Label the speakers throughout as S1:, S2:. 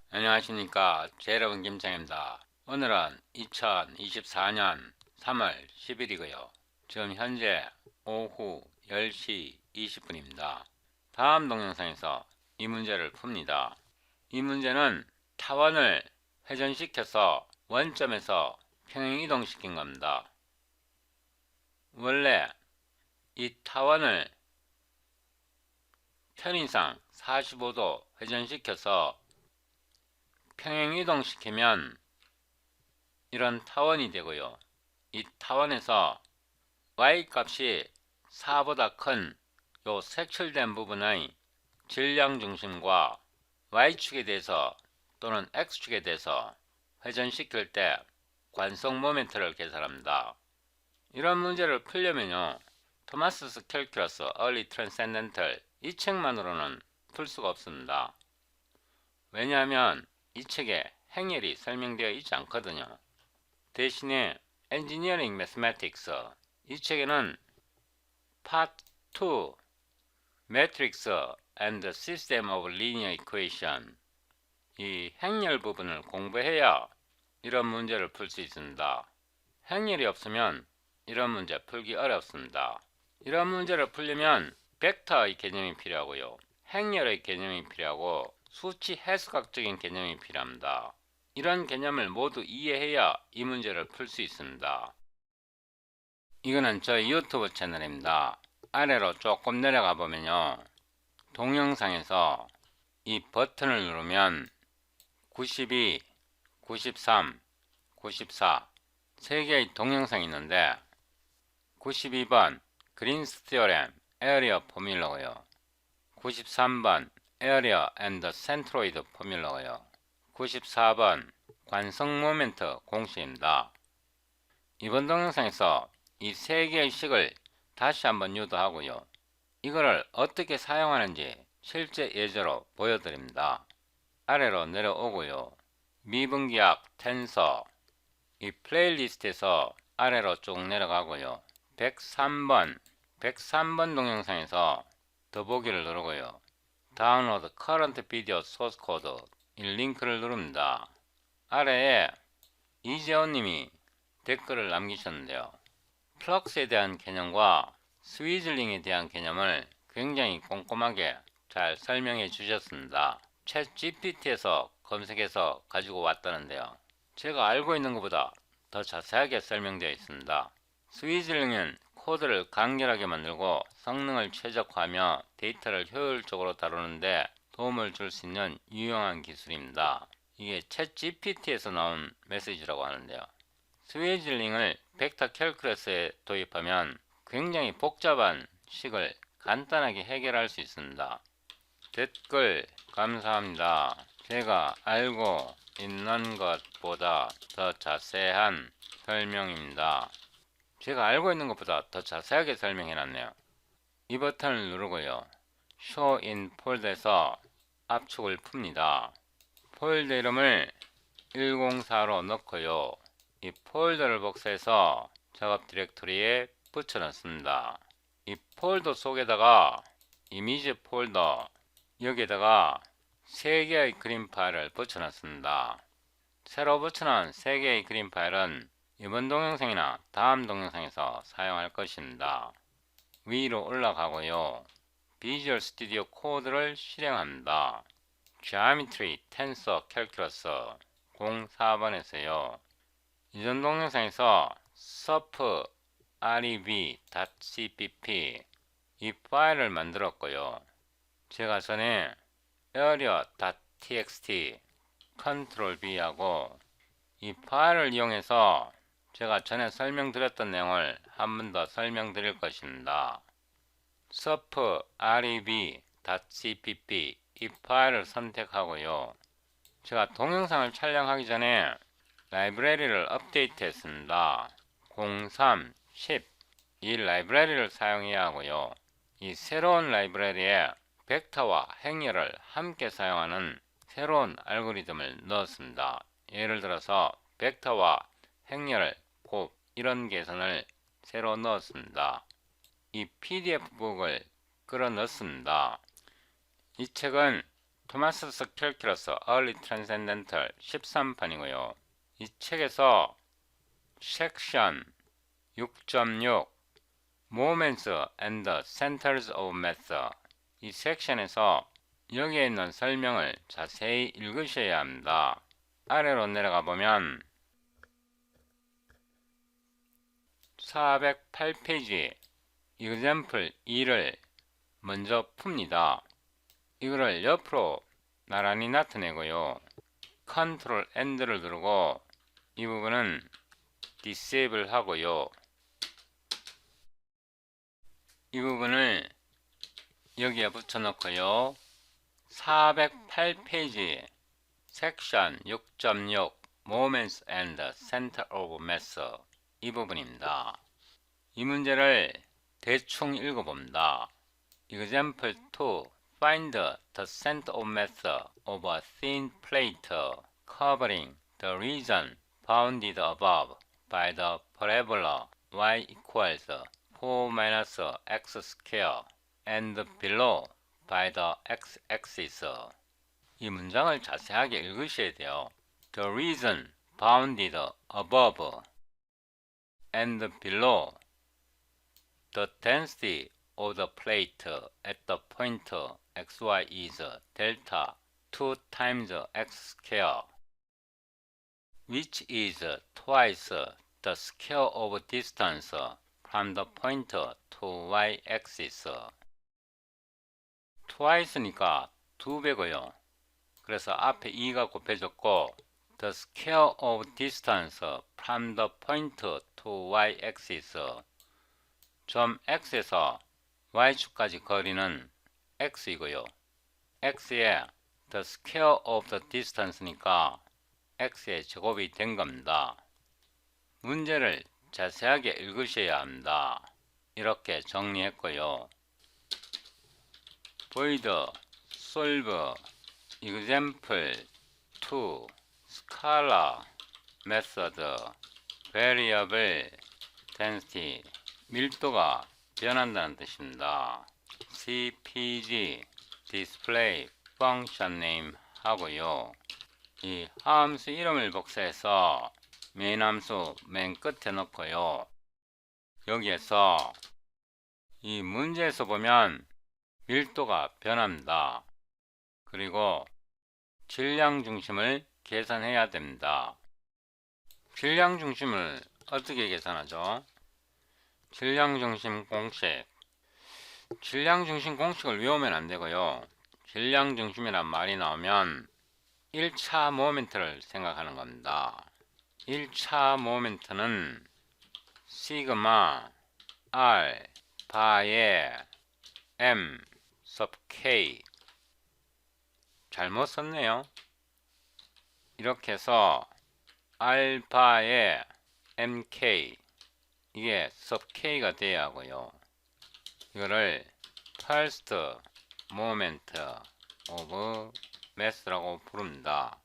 S1: 안녕하십니까. 제 여러분 김창입니다. 오늘은 2024년 3월 10일이고요. 지금 현재 오후 10시 20분입니다. 다음 동영상에서 이 문제를 풉니다. 이 문제는 타원을 회전시켜서 원점에서 평행이동시킨 겁니다. 원래 이 타원을 편의상 45도 회전시켜서 평행이동시키면 이런 타원이 되고요. 이 타원에서 y값이 4보다 큰 요 색칠된 부분의 질량 중심과 y축에 대해서 또는 x축에 대해서 회전시킬 때 관성 모멘트를 계산합니다. 이런 문제를 풀려면요, 토마스 캘큘러스 Early Transcendental 이 책만으로는 풀 수가 없습니다. 왜냐하면 이 책에 행렬이 설명되어 있지 않거든요. 대신에 Engineering Mathematics 이 책에는 Part 2 Matrix and System of Linear Equation 이 행렬 부분을 공부해야 이런 문제를 풀 수 있습니다. 행렬이 없으면 이런 문제 풀기 어렵습니다. 이런 문제를 풀려면 벡터의 개념이 필요하고요, 행렬의 개념이 필요하고 수치 해수학적인 개념이 필요합니다. 이런 개념을 모두 이해해야 이 문제를 풀 수 있습니다. 이거는 저희 유튜브 채널입니다. 아래로 조금 내려가 보면요, 동영상에서 이 버튼을 누르면 92, 93, 94 세 개의 동영상이 있는데 92번 그린스 티어렘 에어리어 포뮬러고요, 93번 에어리어 앤더 센트로이드 포뮬러고요, 94번 관성 모멘트 공식입니다. 이번 동영상에서 이 세 개의 식을 다시 한번 유도하고요, 이거를 어떻게 사용하는지 실제 예제로 보여드립니다. 아래로 내려오고요, 미분기학 텐서 이 플레이리스트에서 아래로 쭉 내려가고요, 103번 동영상에서 더보기를 누르고요, 다운로드 커런트 비디오 소스 코드 이 링크를 누릅니다. 아래에 이재호님이 댓글을 남기셨는데요, 플럭스에 대한 개념과 스위즐링에 대한 개념을 굉장히 꼼꼼하게 잘 설명해 주셨습니다. 챗 GPT에서 검색해서 가지고 왔다는데요, 제가 알고 있는 것보다 더 자세하게 설명되어 있습니다. 스위즐링은 코드를 간결하게 만들고 성능을 최적화하며 데이터를 효율적으로 다루는데 도움을 줄 수 있는 유용한 기술입니다. 이게 챗 GPT에서 나온 메시지라고 하는데요, 스위즐링을 벡터 캘큘러스에 도입하면 굉장히 복잡한 식을 간단하게 해결할 수 있습니다. 댓글 감사합니다. 제가 알고 있는 것보다 더 자세한 설명입니다. 제가 알고 있는 것보다 더 자세하게 설명해놨네요. 이 버튼을 누르고요, Show in Folder에서 압축을 풉니다. 폴더 이름을 104로 넣고요, 이 폴더를 복사해서 작업 디렉토리에 붙여넣습니다. 이 폴더 속에다가 이미지 폴더 여기에다가 3개의 그림 파일을 붙여넣습니다. 새로 붙여놓은 3개의 그림 파일은 이번 동영상이나 다음 동영상에서 사용할 것입니다. 위로 올라가고요, 비주얼 스튜디오 코드를 실행합니다. Geometry Tensor Calculus 04번에서요, 이전 동영상에서 surf rev.cpp 이 파일을 만들었고요, 제가 전에 area.txt Ctrl V 하고 이 파일을 이용해서 제가 전에 설명드렸던 내용을 한 번 더 설명드릴 것입니다. surf rev.cpp 이 파일을 선택하고요, 제가 동영상을 촬영하기 전에 라이브러리를 업데이트 했습니다. 03, 10 이 라이브러리를 사용해야 하고요, 이 새로운 라이브러리에 벡터와 행렬을 함께 사용하는 새로운 알고리즘을 넣었습니다. 예를 들어서 벡터와 행렬, 곱 이런 계산을 새로 넣었습니다. 이 PDF북을 끌어 넣습니다. 이 책은 토마스 캘큘러스 얼리 트랜센덴탈 13판이고요. 이 책에서 섹션 6.6 Moments and the Centers of Method, 이 섹션에서 여기에 있는 설명을 자세히 읽으셔야 합니다. 아래로 내려가 보면 408페이지 example 2를 먼저 풉니다. 이거를 옆으로 나란히 나타내고요. 컨트롤 End를 누르고 이 부분은 disable 하고요. 이 부분을 여기에 붙여놓고요. 408페이지 섹션 6.6 Moments and the Center of Method, 이 부분입니다. 이 문제를 대충 읽어봅니다. Example 2. Find the center of method of a thin plate covering the region bounded above by the parabola y equals 4 minus x square and below by the x-axis. 이 문장을 자세하게 읽으셔야 돼요. The region bounded above and below the density of the plate at the point xy is delta 2 times x square, which is twice the square of distance from the point to y-axis. twice니까 2배고요. 그래서 앞에 2가 곱해졌고 the square of distance from the point to y-axis, 점 x에서 y축까지 거리는 x이고요. x에 the square of the distance니까 x의 제곱이 된 겁니다. 문제를 자세하게 읽으셔야 합니다. 이렇게 정리했고요. void solve example 2 scalar method variable density, 밀도가 변한다는 뜻입니다. cpg display function name 하고요. 이 함수 이름을 복사해서 메인 함수 맨 끝에 넣고요. 여기에서 이 문제에서 보면 밀도가 변합니다. 그리고 질량 중심을 계산해야 됩니다. 질량 중심을 어떻게 계산하죠? 질량 중심 공식. 질량 중심 공식을 외우면 안 되고요. 질량 중심이란 말이 나오면 1차 모멘트를 생각하는 겁니다. 1차 모멘트는 시그마 R 바에 M sub K. 잘못 썼네요. 이렇게 해서 알파에 MK, 이게 sub K가 돼야 하고요. 이거를 first moment of mass라고 부릅니다.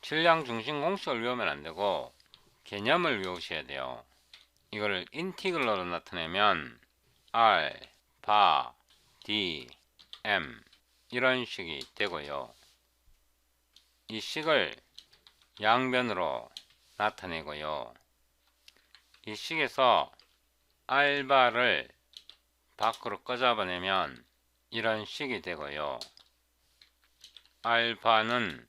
S1: 질량 중심 공식을 외우면 안 되고 개념을 외우셔야 돼요. 이거를 인티글러로 나타내면 R, 바, D, M 이런 식이 되고요. 이 식을 양변으로 나타내고요. 이 식에서 알바를 밖으로 꺼잡아내면 이런 식이 되고요. 알파는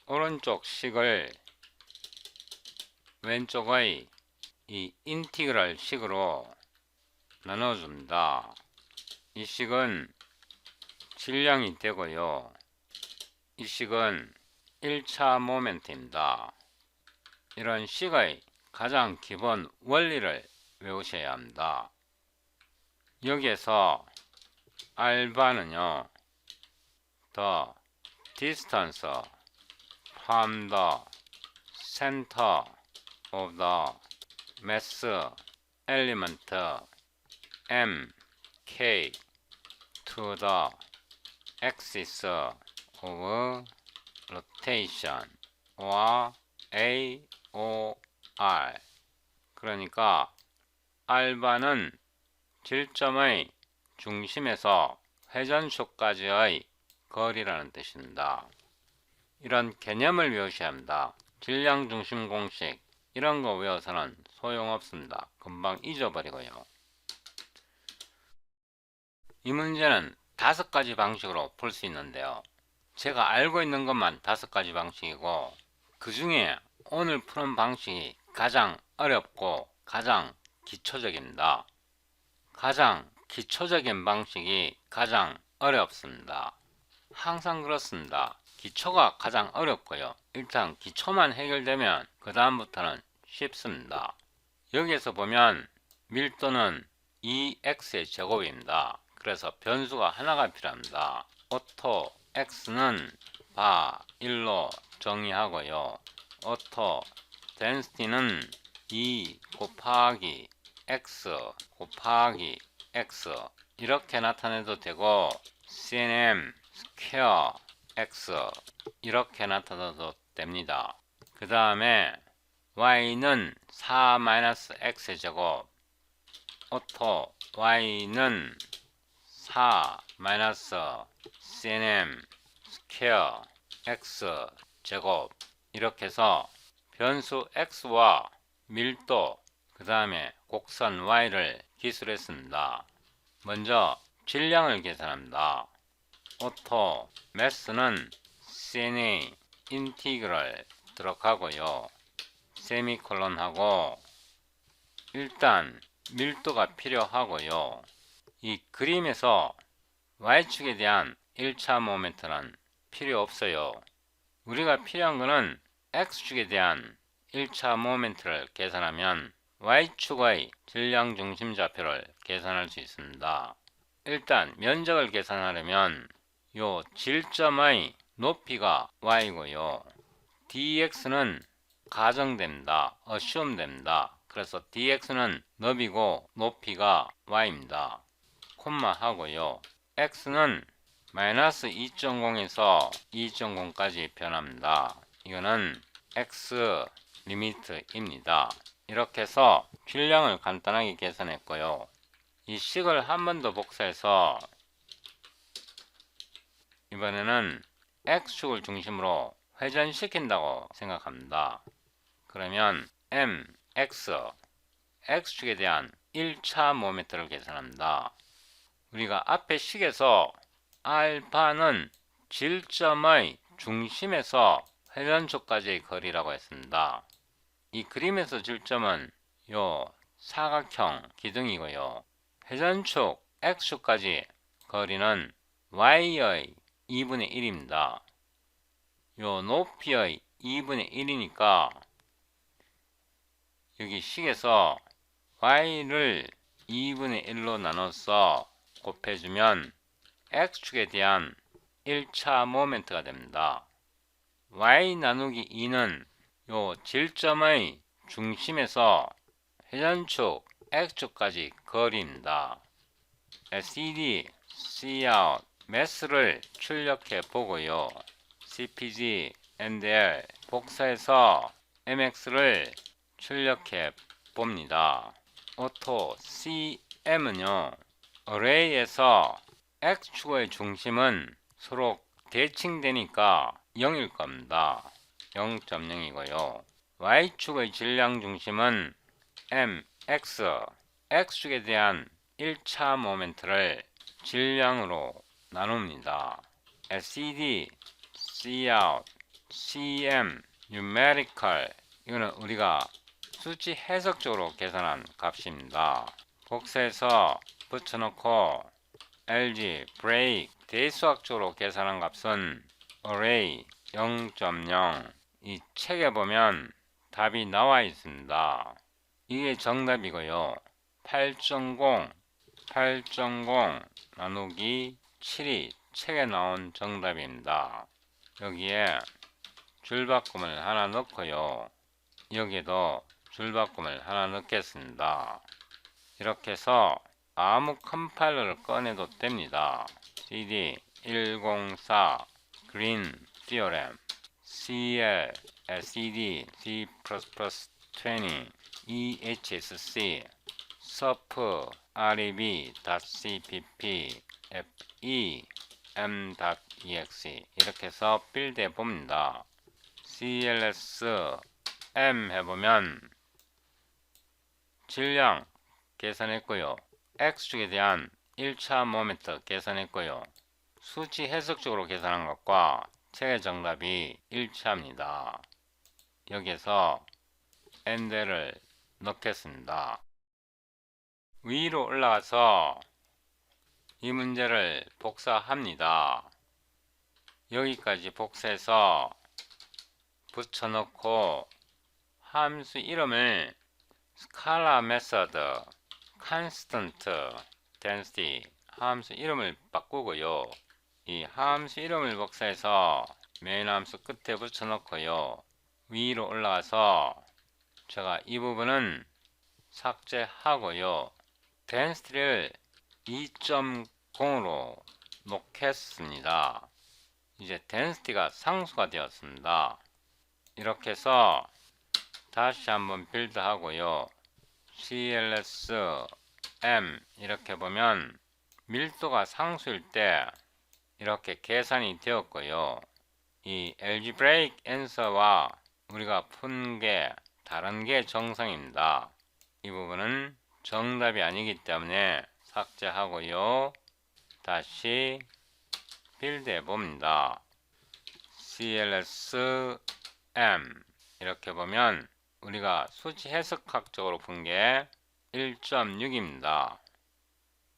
S1: 오른쪽 식을 왼쪽의 이 인티그랄 식으로 나눠줍니다. 이 식은 질량이 되고요. 이 식은 1차 모멘트입니다. 이런 식의 가장 기본 원리를 외우셔야 합니다. 여기에서 알바는요, the distance from the center of the mass element M, K to the axis of rotation or AOR. 그러니까 알바는 질점의 중심에서 회전축까지의 거리라는 뜻입니다. 이런 개념을 외우셔야 합니다. 질량 중심 공식 이런 거 외워서는 소용없습니다. 금방 잊어버리고요. 이 문제는 5가지 방식으로 풀 수 있는데요. 제가 알고 있는 것만 5가지 방식이고 그 중에 오늘 푸는 방식이 가장 어렵고 가장 기초적입니다. 가장 기초적인 방식이 가장 어렵습니다. 항상 그렇습니다. 기초가 가장 어렵고요. 일단 기초만 해결되면 그 다음부터는 쉽습니다. 여기에서 보면 밀도는 2x의 제곱입니다. 그래서 변수가 하나가 필요합니다. 오토 x는 바 1로 정의하고요. 오토 density는 2 곱하기 x 곱하기 x 이렇게 나타내도 되고 cnm 스퀘어 x 이렇게 나타내도 됩니다. 그 다음에 y는 4-x의 제곱 오토 y는 4-cnm 스퀘어 x 제곱 이렇게 해서 변수 x와 밀도 그 다음에 곡선 y를 기술했습니다. 먼저 질량을 계산합니다. 오토 매스는 cna 인티그럴 들어가고요. 세미콜론 하고 일단 밀도가 필요하고요. 이 그림에서 y축에 대한 1차 모멘트는 필요 없어요. 우리가 필요한 것은 x축에 대한 1차 모멘트를 계산하면 y축의 질량 중심 좌표를 계산할 수 있습니다. 일단 면적을 계산하려면 요 질점의 높이가 y고요. dx는 가정됩니다. assume 됩니다. 그래서 dx는 너비고 높이가 y입니다. 콤마 하고요. x는 마이너스 2.0에서 2.0까지 변합니다. 이거는 x 리미트입니다. 이렇게 해서 질량을 간단하게 계산했고요. 이 식을 한 번 더 복사해서 이번에는 x축을 중심으로 회전시킨다고 생각합니다. 그러면 mx x축에 대한 1차 모멘트를 계산합니다. 우리가 앞에 식에서 알파는 질점의 중심에서 회전축까지의 거리라고 했습니다. 이 그림에서 질점은 요 사각형 기둥이고요. 회전축 x축까지 거리는 y의 2분의 1입니다. 요 높이의 2분의 1이니까 여기 식에서 y를 2분의 1로 나눠서 곱해주면 x축에 대한 1차 모멘트가 됩니다. y 나누기 2는 요 질점의 중심에서 회전축 x축까지 거리입니다. cd, cout, 매스를 출력해 보고요. cpg, ndl 복사해서 mx를 출력해 봅니다. 오토 cm은요 어레이에서 x축의 중심은 서로 대칭되니까 0일 겁니다. 0.0이고요. y축의 질량 중심은 mx x축에 대한 1차 모멘트를 질량으로 나눕니다. cd, cout, cm, numerical 이거는 우리가 수치 해석적으로 계산한 값입니다. 복사해서 붙여놓고 LG, break, 대수학적으로 계산한 값은 array 0.0 이 책에 보면 답이 나와 있습니다. 이게 정답이고요. 8.0 나누기 7이 책에 나온 정답입니다. 여기에 줄바꿈을 하나 넣고요. 여기에도 줄바꿈을 하나 넣겠습니다. 이렇게 해서 아무 컴파일러를 꺼내도 됩니다. cd 104 green theorem cl lcd c++ 20 ehsc surf reb.cpp fe m.exe 이렇게 해서 빌드해 봅니다. cls m 해보면 질량 계산했고요. x축에 대한 1차 모멘트 계산했고요. 수치 해석적으로 계산한 것과 최애 정답이 일치합니다. 여기에서 엔드를 넣겠습니다. 위로 올라가서 이 문제를 복사합니다. 여기까지 복사해서 붙여넣고 함수 이름을 스칼라 메서드 constant density 함수 이름을 바꾸고요. 이 함수 이름을 복사해서 메인 함수 끝에 붙여넣고요. 위로 올라가서 제가 이 부분은 삭제하고요. density를 2.0으로 놓겠습니다. 이제 density가 상수가 되었습니다. 이렇게 해서 다시 한번 빌드 하고요. cls m 이렇게 보면 밀도가 상수일 때 이렇게 계산이 되었고요. 이 algebraic answer와 우리가 푼 게 다른 게 정상입니다. 이 부분은 정답이 아니기 때문에 삭제하고요. 다시 빌드 해봅니다. cls m 이렇게 보면 우리가 수치 해석학적으로 푼 게 1.6입니다.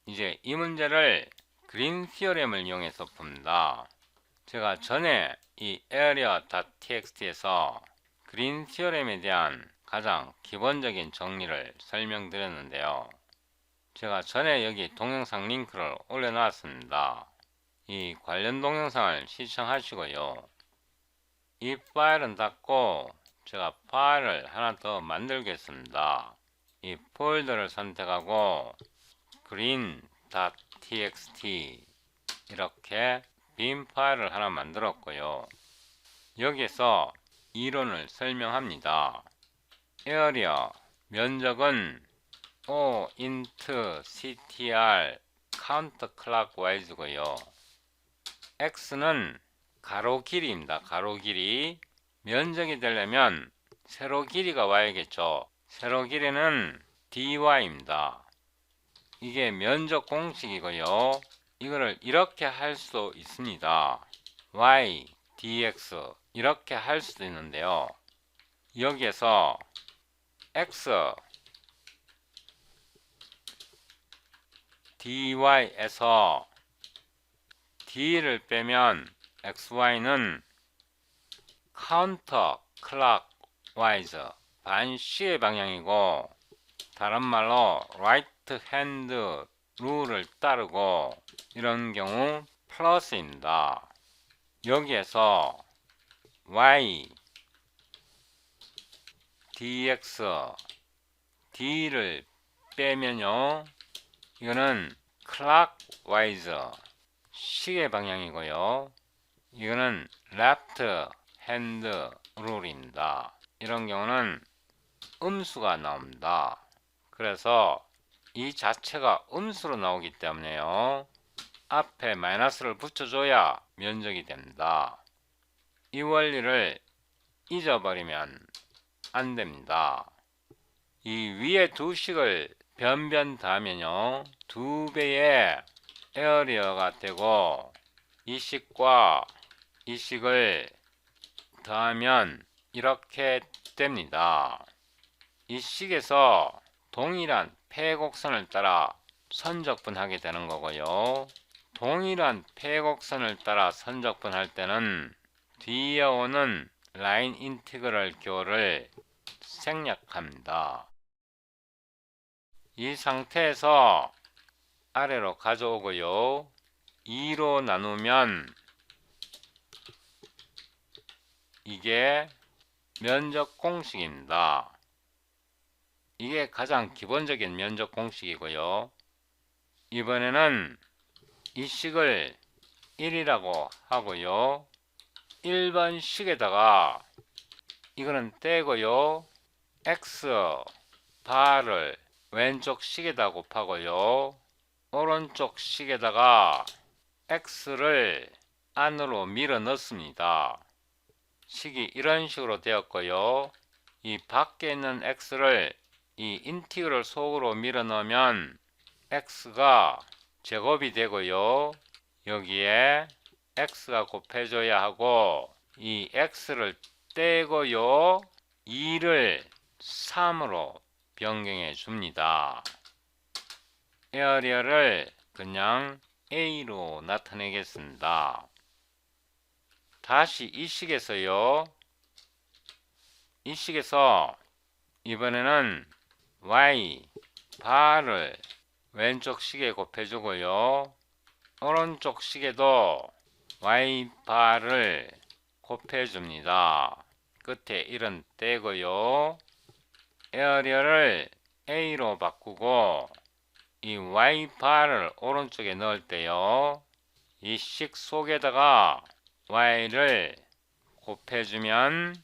S1: 이제 이 문제를 그린 티어렘을 이용해서 풉니다. 제가 전에 이 area.txt에서 그린 티어렘에 대한 가장 기본적인 정리를 설명드렸는데요. 제가 전에 여기 동영상 링크를 올려놨습니다. 이 관련 동영상을 시청하시고요. 이 파일은 닫고 제가 파일을 하나 더 만들겠습니다. 이 폴더를 선택하고 green.txt 이렇게 빈 파일을 하나 만들었고요. 여기에서 이론을 설명합니다. area 면적은 O int ctr counterclockwise고요. x는 가로 길이입니다. 가로 길이. 면적이 되려면 세로 길이가 와야겠죠. 세로 길이는 dy입니다. 이게 면적 공식이고요. 이거를 이렇게 할 수도 있습니다. y dx 이렇게 할 수도 있는데요. 여기에서 x dy에서 d를 빼면 xy는 카운터 클락와이즈 반시의 방향이고 다른 말로 right hand 룰을 따르고 이런 경우 플러스입니다. 여기에서 y dx d를 빼면요 이거는 clockwise 시계 방향이고요. 이거는 left hand rule입니다. 이런 경우는 음수가 나옵니다. 그래서 이 자체가 음수로 나오기 때문에요. 앞에 마이너스를 붙여줘야 면적이 됩니다. 이 원리를 잊어버리면 안 됩니다. 이 위에 두 식을 변변 더하면요. 2배의 에어리어가 되고 이 식과 이 식을 더하면 이렇게 됩니다. 이 식에서 동일한 폐곡선을 따라 선적분하게 되는 거고요. 동일한 폐곡선을 따라 선적분할 때는 뒤에 오는 라인 인티그럴 교를 생략합니다. 이 상태에서 아래로 가져오고요. 2로 나누면 이게 면적 공식입니다. 이게 가장 기본적인 면적 공식이고요. 이번에는 이 식을 1이라고 하고요. 1번 식에다가 이거는 떼고요. x 바를 왼쪽 식에다 곱하고요. 오른쪽 식에다가 x를 안으로 밀어 넣습니다. 식이 이런 식으로 되었고요. 이 밖에 있는 x를 이 인티그럴 속으로 밀어 넣으면 x가 제곱이 되고요. 여기에 x가 곱해줘야 하고 이 x를 떼고요. 2를 3으로 변경해 줍니다. 에어리어를 그냥 A로 나타내겠습니다. 다시 이 식에서요. 이 식에서 이번에는 Y 바를 왼쪽 식에 곱해주고요. 오른쪽 식에도 Y 바를 곱해줍니다. 끝에 1은 떼고요. 에어리어를 A로 바꾸고 이 Y 바를 오른쪽에 넣을 때요. 이 식 속에다가 Y를 곱해주면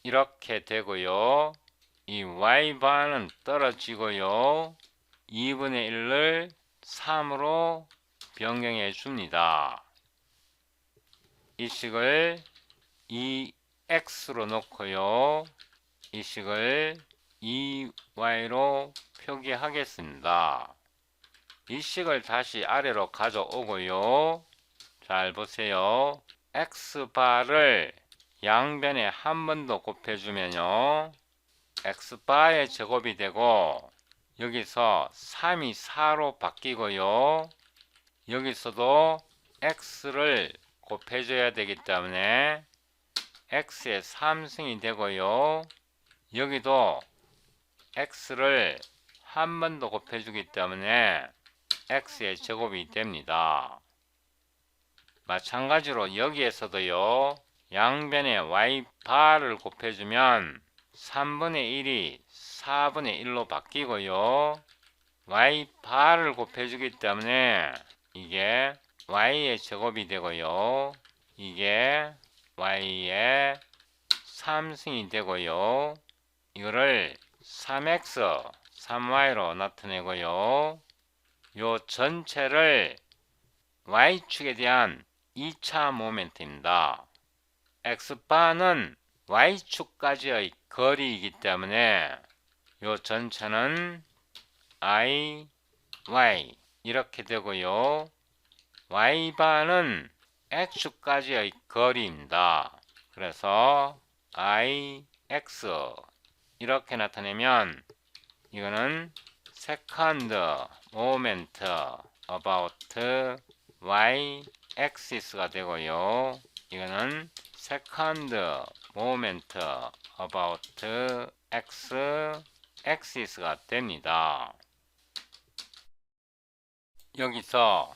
S1: 이렇게 되고요. 이 Y바는 떨어지고요. 2분의 1을 3으로 변경해 줍니다. 이 식을 2x로 놓고요. 이 식을 2y로 표기하겠습니다. 이 식을 다시 아래로 가져오고요. 잘 보세요. x바를 양변에 한 번 더 곱해주면요. x바의 제곱이 되고 여기서 3이 4로 바뀌고요. 여기서도 x를 곱해줘야 되기 때문에 x의 3승이 되고요. 여기도 x를 한 번 더 곱해주기 때문에 x의 제곱이 됩니다. 마찬가지로 여기에서도요. 양변에 y바를 곱해주면 3분의 1이 4분의 1로 바뀌고요. y바를 곱해주기 때문에 이게 y의 제곱이 되고요. 이게 y의 3승이 되고요. 이거를 3x, 3y로 나타내고요. 요 전체를 y축에 대한 2차 모멘트입니다. x바는 y축까지의 거리이기 때문에 요 전체는 i, y 이렇게 되고요. y바는 x축까지의 거리입니다. 그래서 i, x 이렇게 나타내면 이거는 second moment about y axis가 되고요. 이거는 second moment about x axis가 됩니다. 여기서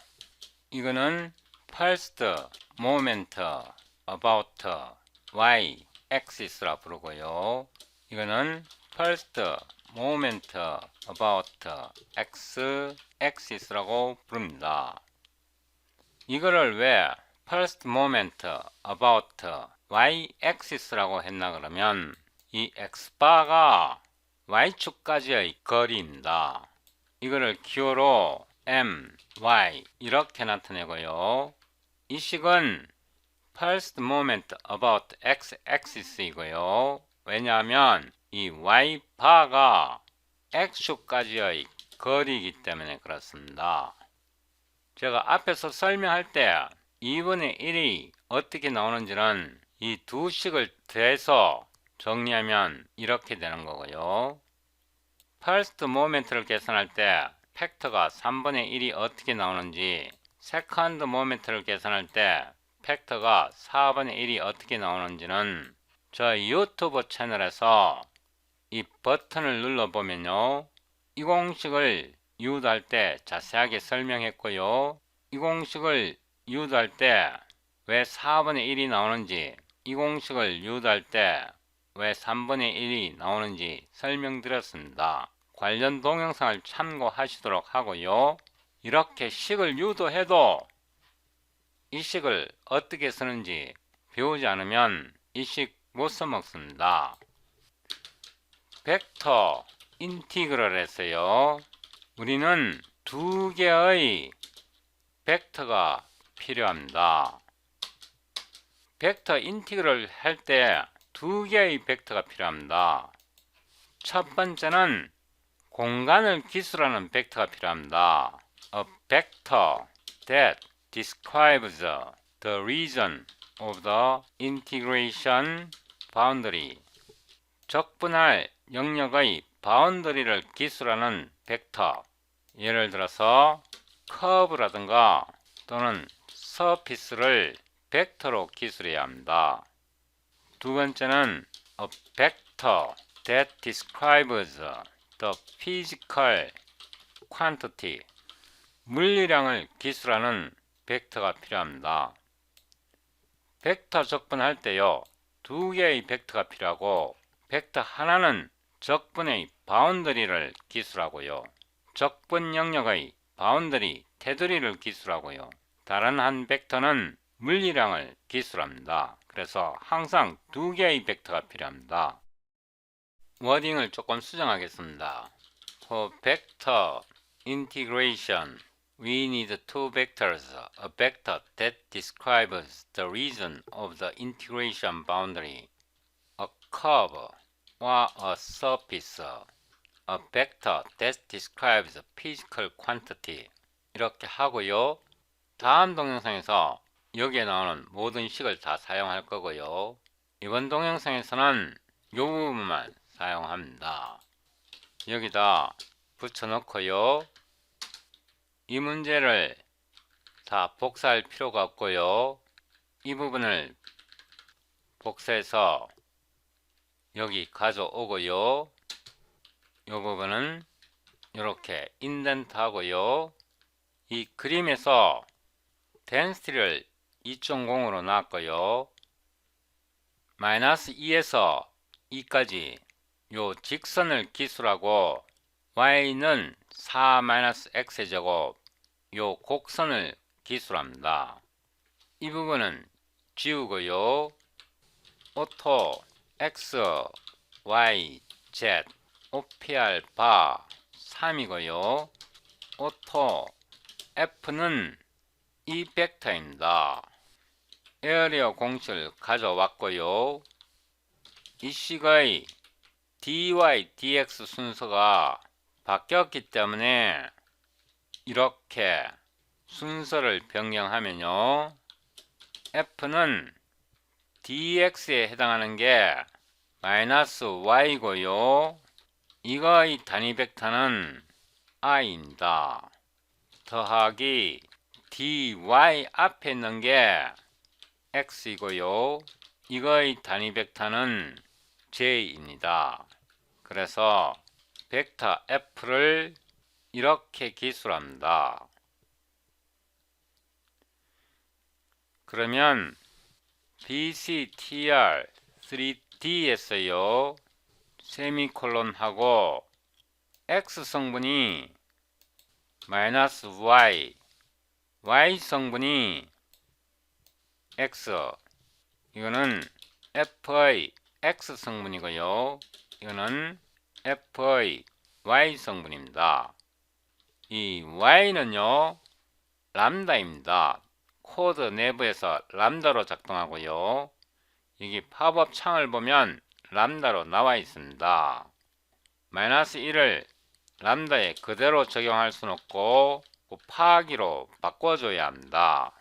S1: 이거는 first moment about y axis라 부르고요. 이거는 first moment about x axis라고 부릅니다. 이거를 왜 first moment about y axis라고 했나 그러면 이 x바가 y축까지의 거리입니다. 이거를 기호로 m, y 이렇게 나타내고요. 이 식은 first moment about x axis이고요. 왜냐하면 이 y바가 x축까지의 거리이기 때문에 그렇습니다. 제가 앞에서 설명할 때 2분의 1이 어떻게 나오는지는 이 두 식을 더해서 정리하면 이렇게 되는 거고요. first moment를 계산할 때 팩터가 3분의 1이 어떻게 나오는지, second moment를 계산할 때 팩터가 4분의 1이 어떻게 나오는지는 저 유튜브 채널에서 이 버튼을 눌러보면요. 이 공식을 유도할 때 자세하게 설명했고요. 이 공식을 유도할 때 왜 4분의 1이 나오는지, 이 공식을 유도할 때 왜 3분의 1이 나오는지 설명드렸습니다. 관련 동영상을 참고하시도록 하고요. 이렇게 식을 유도해도 이 식을 어떻게 쓰는지 배우지 않으면 이 식 못 써먹습니다. 벡터 인티그럴에서요. 우리는 두 개의 벡터가 필요합니다. 벡터 인티그럴 할 때 두 개의 벡터가 필요합니다. 첫 번째는 공간을 기술하는 벡터가 필요합니다. A vector that describes the region of the integration boundary. 적분할 영역의 바운더리를 기술하는 벡터. 예를 들어서 커브라든가 또는 서피스를 벡터로 기술해야 합니다. 두 번째는 a vector that describes the physical quantity. 물리량을 기술하는 벡터가 필요합니다. 벡터 적분할 때요, 두 개의 벡터가 필요하고 벡터 하나는 적분의 바운더리를 기술하고요, 적분 영역의 바운더리 테두리를 기술하고요, 다른 한 벡터는 물리량을 기술합니다. 그래서 항상 두 개의 벡터가 필요합니다. 워딩을 조금 수정하겠습니다. For vector integration, we need two vectors. A vector that describes the region of the integration boundary, a curve, or a surface. A vector that describes physical quantity. 이렇게 하고요. 다음 동영상에서 여기에 나오는 모든 식을 다 사용할 거고요. 이번 동영상에서는 이 부분만 사용합니다. 여기다 붙여놓고요. 이 문제를 다 복사할 필요가 없고요. 이 부분을 복사해서 여기 가져오고요. 이 부분은 이렇게 인덴트 하고요. 이 그림에서 density를 2.0으로 놨고요. -2에서 2까지 요 직선을 기술하고 y는 4-x의 제곱 요 곡선을 기술합니다. 이 부분은 지우고요. 오토 x, y, z, OPR 바 3이고요. 오토 f는 이 벡터입니다. 에어리어 공식을 가져왔고요. 이 식의 dy, dx 순서가 바뀌었기 때문에 이렇게 순서를 변경하면요, f는 dx에 해당하는 게 -y고요. 이거의 단위 벡터는 i입니다. 더하기 dy 앞에 있는 게 x이고요. 이거의 단위 벡터는 j입니다. 그래서 벡터 f를 이렇게 기술합니다. 그러면 BCTR 3D에서요, 세미콜론 하고 X 성분이 -Y, Y 성분이 X, 이거는 F의 X 성분이고요. 이거는 F의 Y 성분입니다. 이 Y는요, 람다입니다. 코드 내부에서 람다로 작동하고요. 여기 팝업 창을 보면 람다로 나와 있습니다. -1을 람다에 그대로 적용할 수는 없고 파하기로 바꿔줘야 합니다.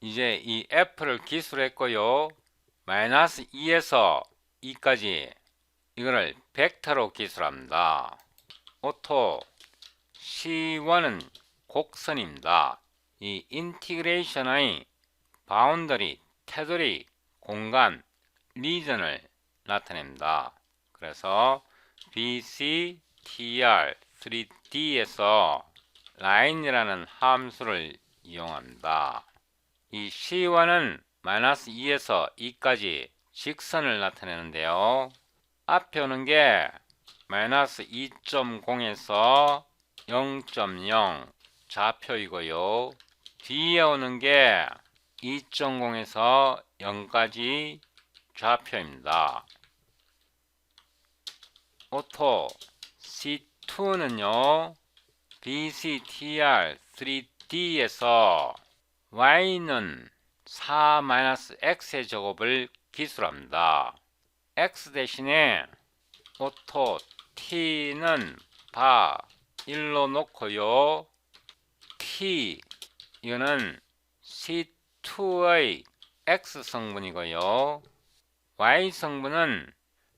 S1: 이제 이 F를 기술했고요. -2에서 2까지 이거를 벡터로 기술합니다. 오토 C1은 곡선입니다. 이 인티그레이션의 바운더리, 테두리, 공간, 리전을 나타냅니다. 그래서 BCTR 3D에서 라인이라는 함수를 이용합니다. 이 C1은 -2에서 2까지 직선을 나타내는데요. 앞에 오는 게 -2.0에서 0.0 좌표이고요. 뒤에 오는 게 2.0에서 0까지 좌표입니다. 오토 C2는요, BCTR D에서 y는 4-x의 제곱을 기술합니다. x 대신에 오토 t는 바 1로 놓고요. t 이거는 C2의 x 성분이고요. y 성분은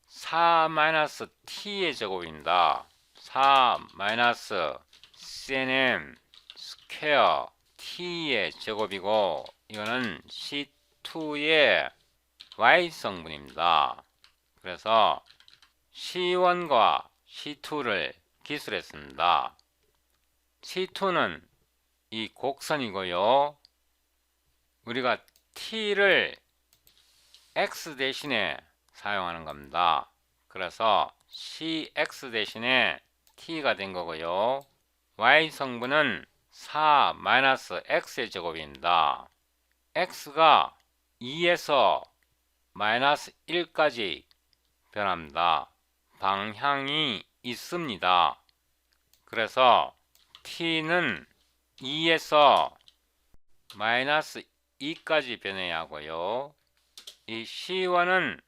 S1: 4-t의 제곱입니다. 4-cnm 스퀘어 t의 제곱이고 이거는 C2의 y 성분입니다. 그래서 C1과 C2를 기술했습니다. C2는 이 곡선이고요. 우리가 t를 x 대신에 사용하는 겁니다. 그래서 cx 대신에 t가 된 거고요. y 성분은 4-x의 제곱입니다. x가 2에서 -1까지 변합니다. 방향이 있습니다. 그래서 t는 2에서 -2까지 변해야 하고요. 이 C1은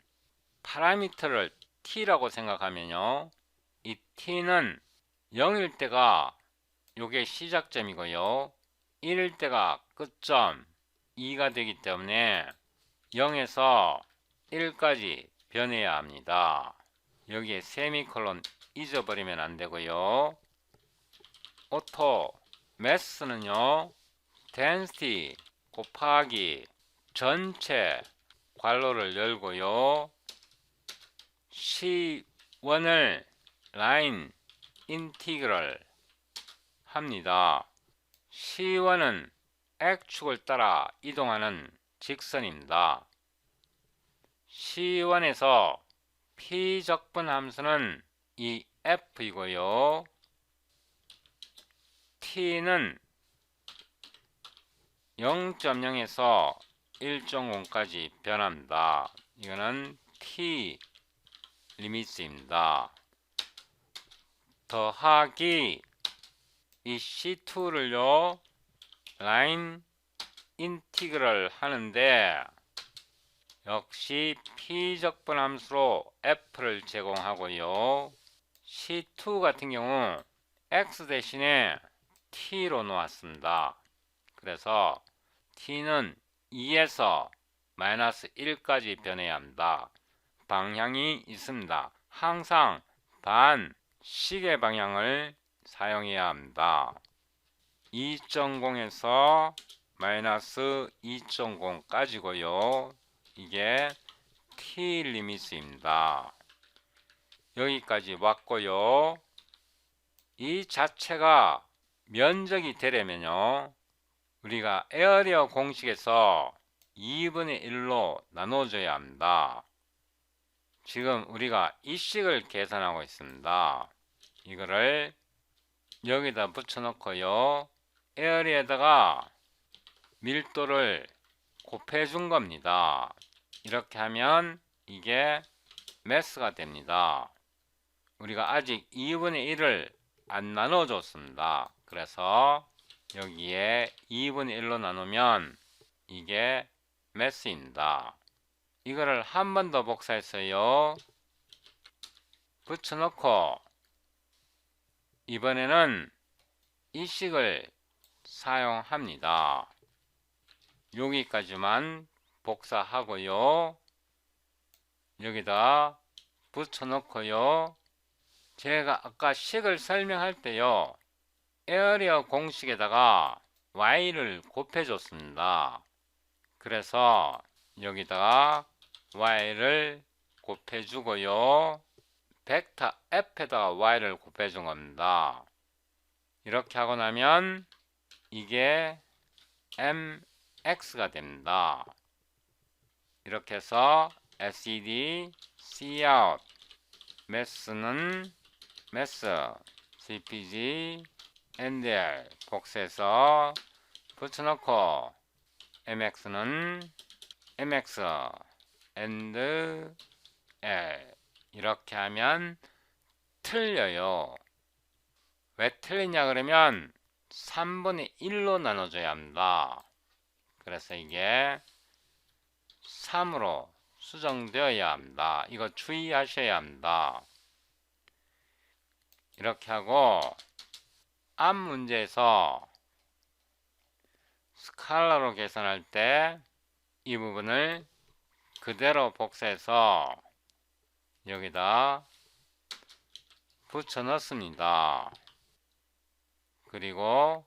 S1: 파라미터를 t라고 생각하면요. 이 t는 0일 때가 요게 시작점이고요. 1일 때가 끝점 2가 되기 때문에 0에서 1까지 변해야 합니다. 여기에 세미콜론 잊어버리면 안 되고요. 오토 매스는요. density 곱하기 전체 괄호를 열고요. C1을 라인 인티그럴 합니다. C1은 X축을 따라 이동하는 직선입니다. C1에서 P적분 함수는 이 F이고요. T는 0.0에서 1.0까지 변합니다. 이거는 T 리미트입니다. 더하기 이 C2를요 라인 인티그럴 하는데 역시 P적분 함수로 F를 제공하고요. C2 같은 경우 X 대신에 T로 놓았습니다. 그래서 T는 2에서 -1까지 변해야 합니다. 방향이 있습니다. 항상 반시계 방향을 사용해야 합니다. 2.0에서 -2.0까지고요. 이게 T 리미트입니다. 여기까지 왔고요. 이 자체가 면적이 되려면요. 우리가 에어리어 공식에서 2분의 1로 나눠줘야 합니다. 지금 우리가 이 식을 계산하고 있습니다. 이거를 여기다 붙여놓고요. 에어리에다가 밀도를 곱해준 겁니다. 이렇게 하면 이게 매스가 됩니다. 우리가 아직 2분의 1을 안 나눠줬습니다. 그래서 여기에 2분의 1로 나누면 이게 매스입니다. 이거를 한 번 더 복사했어요. 붙여놓고 이번에는 이 식을 사용합니다. 여기까지만 복사하고요. 여기다 붙여놓고요. 제가 아까 식을 설명할 때요. 에어리어 공식에다가 y를 곱해줬습니다. 그래서 여기다가 y를 곱해주고요. 벡터 f에다가 y를 곱해준 겁니다. 이렇게 하고 나면 이게 mx가 됩니다. 이렇게 해서 SED, Cout, 매스는 매스, CPG, NDL 복사해서 붙여놓고 MX는 MX, and L 이렇게 하면 틀려요. 왜 틀리냐 그러면 3분의 1로 나눠줘야 합니다. 그래서 이게 3으로 수정되어야 합니다. 이거 주의하셔야 합니다. 이렇게 하고 앞 문제에서 스칼라로 계산할 때 이 부분을 그대로 복사해서 여기다 붙여 넣습니다. 그리고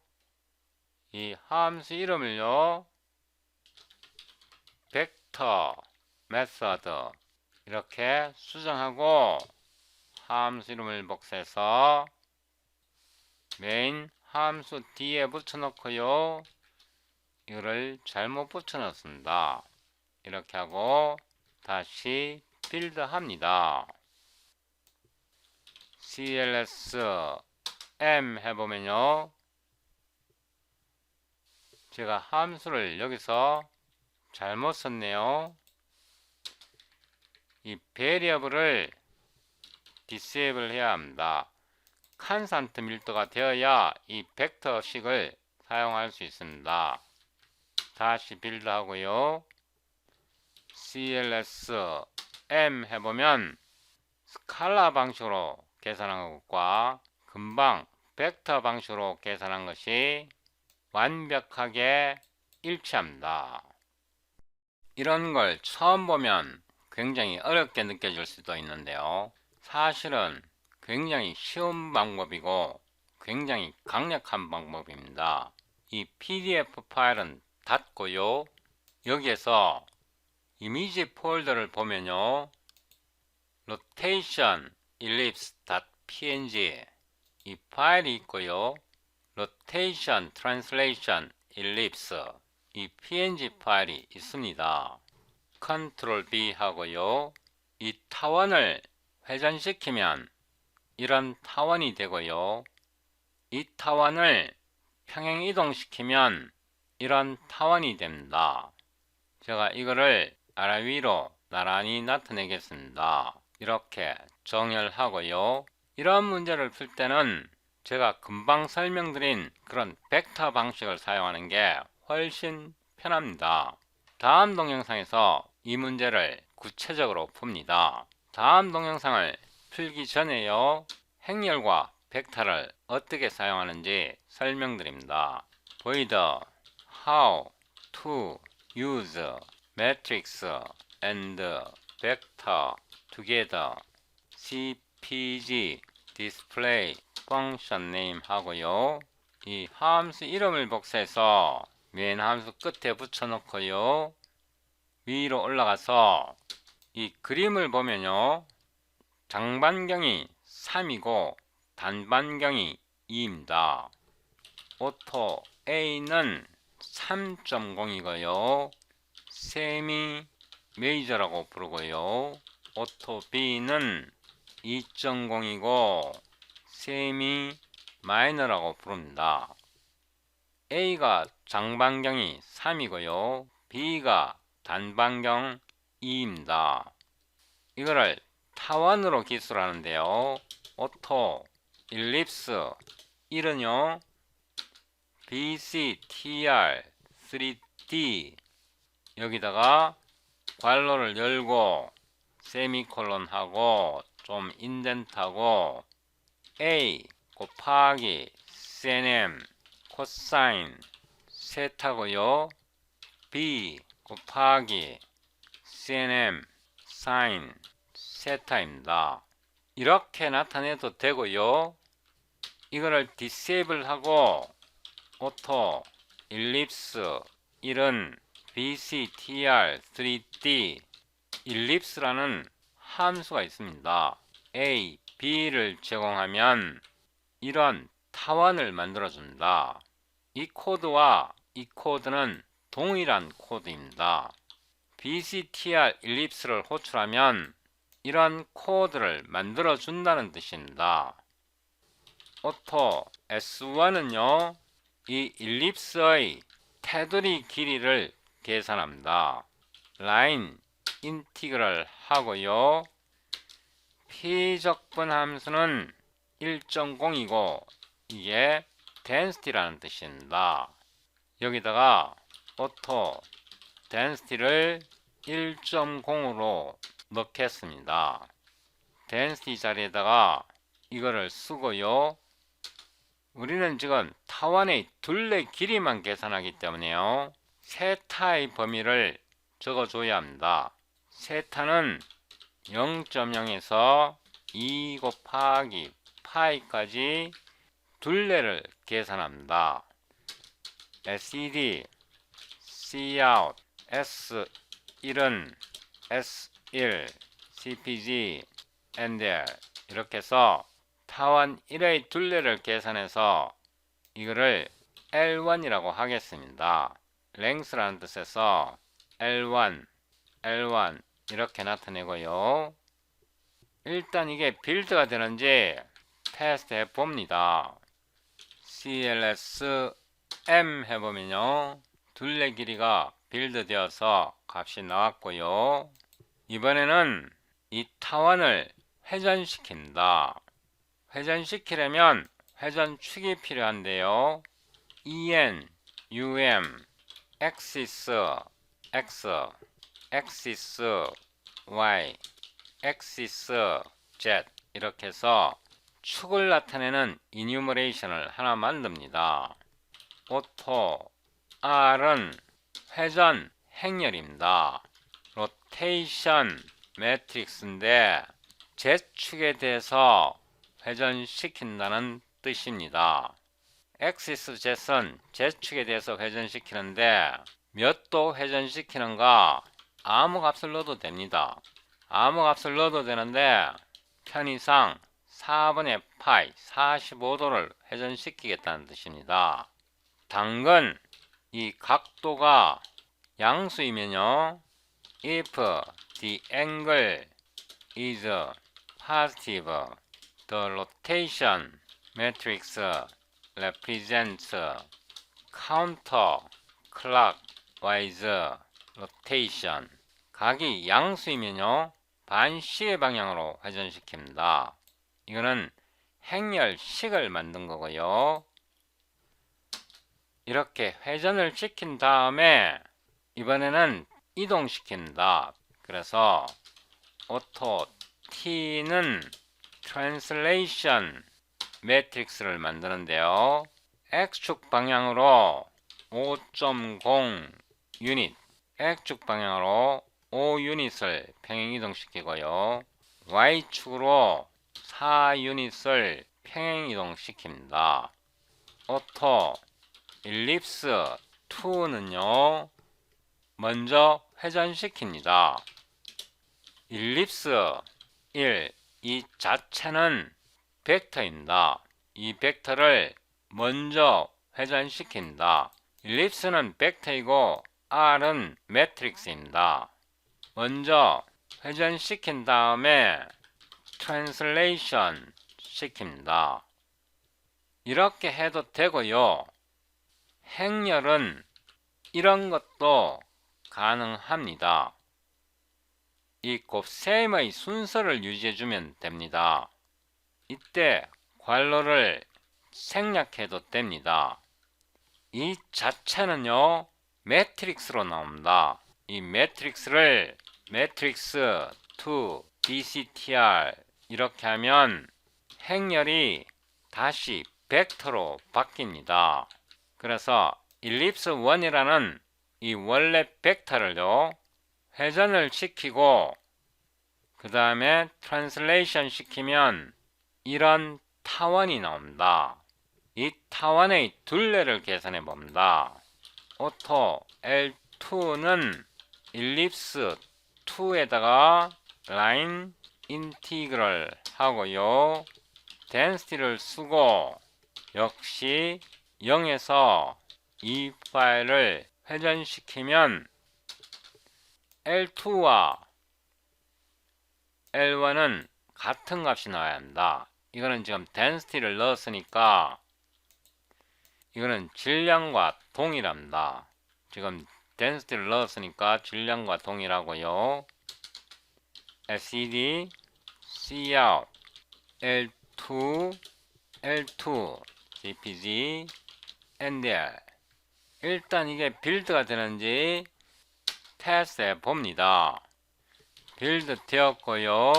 S1: 이 함수 이름을요, 벡터 메서드 이렇게 수정하고 함수 이름을 복사해서 메인 함수 뒤에 붙여 놓고요, 이거를 잘못 붙여 넣습니다. 이렇게 하고 다시 빌드 합니다. cls m 해보면요, 제가 함수를 여기서 잘못 썼네요. 이 베리어블을 디세이블 해야 합니다. 칸스탄트 밀도가 되어야 이 벡터식을 사용할 수 있습니다. 다시 빌드 하고요, cls m 해보면 스칼라 방식으로 계산한 것과 금방 벡터 방식으로 계산한 것이 완벽하게 일치합니다. 이런 걸 처음 보면 굉장히 어렵게 느껴질 수도 있는데요, 사실은 굉장히 쉬운 방법이고 굉장히 강력한 방법입니다. 이 PDF 파일은 닫고요, 여기에서 이미지 폴더를 보면요, rotation ellipse.png 이 파일이 있고요, rotation translation ellipse 이 png 파일이 있습니다. Ctrl B 하고요, 이 타원을 회전시키면 이런 타원이 되고요, 이 타원을 평행 이동시키면 이런 타원이 됩니다. 제가 이거를 아래 위로 나란히 나타내겠습니다. 이렇게 정렬하고요, 이런 문제를 풀 때는 제가 금방 설명드린 그런 벡터 방식을 사용하는 게 훨씬 편합니다. 다음 동영상에서 이 문제를 구체적으로 풉니다. 다음 동영상을 풀기 전에요, 행렬과 벡터를 어떻게 사용하는지 설명드립니다. void how to use matrix and vector together cpg display function name 하고요, 이 함수 이름을 복사해서 맨 함수 끝에 붙여 놓고요, 위로 올라가서 이 그림을 보면요, 장반경이 3이고 단반경이 2입니다. 오토 A는 3.0이고요, 세미 메이저라고 부르고요, 오토 B는 2.0이고 세미 마이너라고 부릅니다. A가 장반경이 3이고요, B가 단반경 2입니다. 이거를 타원으로 기술하는데요, 오토 일립스 1은요 BCTR 3D 여기다가 괄호를 열고 세미콜론 하고 좀 인덴트하고 A 곱하기 CNM 코사인 세타고요, B 곱하기 CNM 사인 세타입니다. 이렇게 나타내도 되고요, 이거를 디세이블 하고 오토 일립스 1은 BCTR 3D 일립스라는 함수가 있습니다. A, B를 제공하면 이런 타원을 만들어줍니다. 이 코드와 이 코드는 동일한 코드입니다. BCTR 일립스를 호출하면 이런 코드를 만들어준다는 뜻입니다. 오토 S1은요, 이 일립스의 테두리 길이를 계산합니다. 라인 인티그럴 하고요, P적분 함수는 1.0이고 이게 density라는 뜻입니다. 여기다가 auto density를 1.0으로 넣겠습니다. density 자리에다가 이거를 쓰고요. 우리는 지금 타원의 둘레 길이만 계산하기 때문에요. 세타의 범위를 적어줘야 합니다. 세타는 0.0에서 2 곱하기 파이까지 둘레를 계산합니다. SED, Cout, S1은 S1, CPG, NDL 이렇게 해서 타원 1의 둘레를 계산해서 이거를 L1이라고 하겠습니다. length라는 뜻에서 L1, L1 이렇게 나타내고요. 일단 이게 빌드가 되는지 테스트 해봅니다. CLS M 해보면요. 둘레 길이가 빌드 되어서 값이 나왔고요. 이번에는 이 타원을 회전시킨다. 회전시키려면 회전축이 필요한데요. EN, UM, axis, X, axis, Y, axis, Z 이렇게 해서 축을 나타내는 이뉴머레이션을 하나 만듭니다. 오토 R은 회전 행렬입니다. 로테이션 매트릭스인데 Z축에 대해서 회전시킨다는 뜻입니다. 엑시스 Z은 Z축에 대해서 회전시키는데 몇 도 회전시키는가 아무 값을 넣어도 됩니다. 아무 값을 넣어도 되는데 편의상 4분의 파이 45도를 회전시키겠다는 뜻입니다. 당근 이 각도가 양수이면요. If the angle is positive, the rotation matrix represents counterclockwise rotation. 각이 양수이면요. 반시의 방향으로 회전시킵니다. 이거는 행렬식을 만든 거고요. 이렇게 회전을 시킨 다음에 이번에는 이동시킨다. 그래서 오토 T는 트랜슬레이션 매트릭스를 만드는데요. X축 방향으로 5.0 유닛, X축 방향으로 5 유닛을 평행 이동시키고요. Y축으로 4 유닛을 평행 이동시킵니다. 오토 일립스 2는요. 먼저 회전시킵니다. 일립스 1, 이 자체는 벡터입니다. 이 벡터를 먼저 회전시킨다. 일립스는 벡터이고 R은 매트릭스입니다. 먼저 회전시킨 다음에 트랜슬레이션 시킵니다. 이렇게 해도 되고요. 행렬은 이런 것도 가능합니다. 이 곱셈의 순서를 유지해주면 됩니다. 이때 괄호를 생략해도 됩니다. 이 자체는요. 매트릭스로 나옵니다. 이 매트릭스를 매트릭스 2 BCTR 이렇게 하면 행렬이 다시 벡터로 바뀝니다. 그래서 일립스 1이라는 이 원래 벡터를요. 회전을 시키고 그 다음에 트랜슬레이션 시키면 이런 타원이 나옵니다. 이 타원의 둘레를 계산해 봅니다. 오토 L2는 일립스 2에다가 라인 인티그럴 하고요. density를 쓰고 역시 0에서 이 파일을 회전시키면 L2와 L1은 같은 값이 나와야 한다. 이거는 지금 density를 넣었으니까 이거는 질량과 동일합니다. 지금 density를 넣었으니까 질량과 동일하고요. SED, Cout, L2, L2, cpg ndl. 일단 이게 빌드가 되는지 테스트해 봅니다. 빌드 되었고요.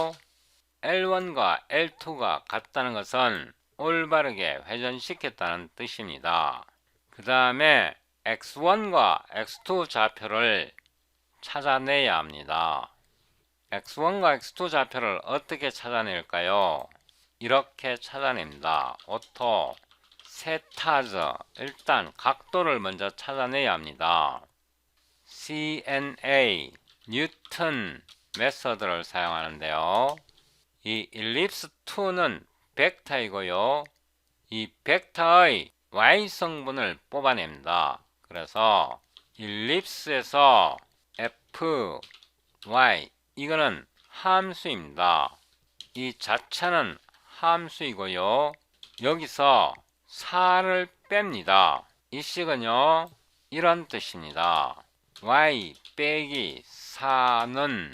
S1: L1과 L2가 같다는 것은 올바르게 회전시켰다는 뜻입니다. 그 다음에 X1과 X2 좌표를 찾아내야 합니다. X1과 X2 좌표를 어떻게 찾아낼까요? 이렇게 찾아냅니다. 오토 세타즈. 일단 각도를 먼저 찾아내야 합니다. CNA 뉴턴 메서드를 사용하는데요. 이 일립스2는 벡터이고요. 이 벡터의 y 성분을 뽑아냅니다. 그래서 일립스에서 f, y 이거는 함수입니다. 이 자체는 함수이고요. 여기서 4를 뺍니다. 이 식은요 이런 뜻입니다. y 빼기 4는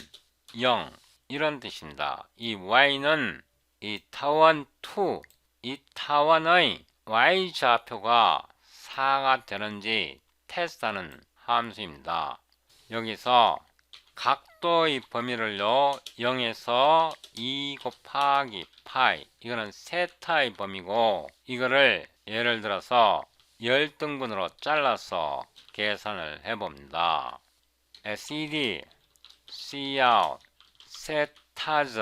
S1: 0 이런 뜻입니다. 이 y는 이 타원2 이 타원의 y 좌표가 4가 되는지 테스트하는 함수입니다. 여기서 각도의 범위를요 0에서 2 곱하기 파이 이거는 세타의 범위고 이거를 예를 들어서 10등분으로 잘라서 계산을 해봅니다. SED, Cout, 세타즈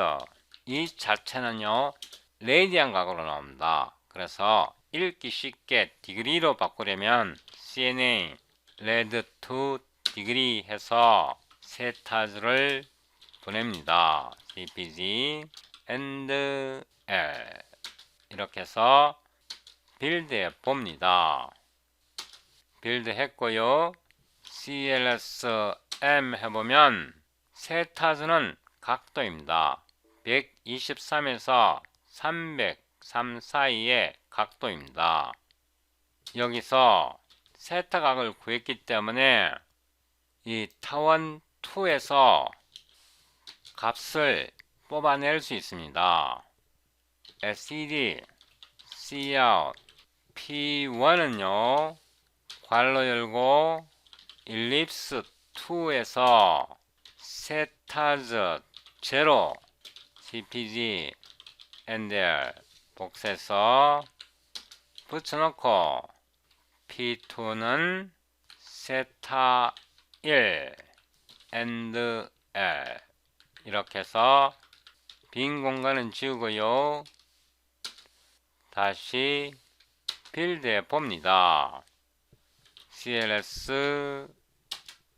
S1: 이 자체는요 레디안 각으로 나옵니다. 그래서 읽기 쉽게 디그리로 바꾸려면 CNA 레드 투 디그리 해서 세타즈를 보냅니다. CPG and L 이렇게 해서 빌드해 봅니다. 빌드 했고요. CLS-M 해보면 세타즈는 각도입니다. 123에서 303 사이의 각도입니다. 여기서 세타각을 구했기 때문에 이 타원 2에서 값을 뽑아낼 수 있습니다. SED, Cout, P1은요 괄호 열고 일립스 2에서 세타즈 0 CPG NDR 복사해서 붙여놓고 P2는 세타 1 and L 이렇게 해서 빈 공간은 지우고요. 다시 빌드해 봅니다. CLS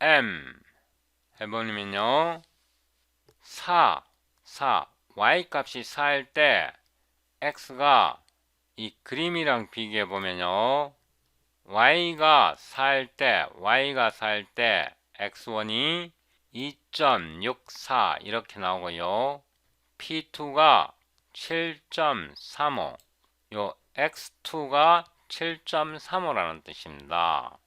S1: M 해보면요 4 Y 값이 4일 때 X가 이 그림이랑 비교해 보면요 Y가 4일 때 X1이 2.64 이렇게 나오고요. P2가 7.35 요 X2가 7.35라는 뜻입니다.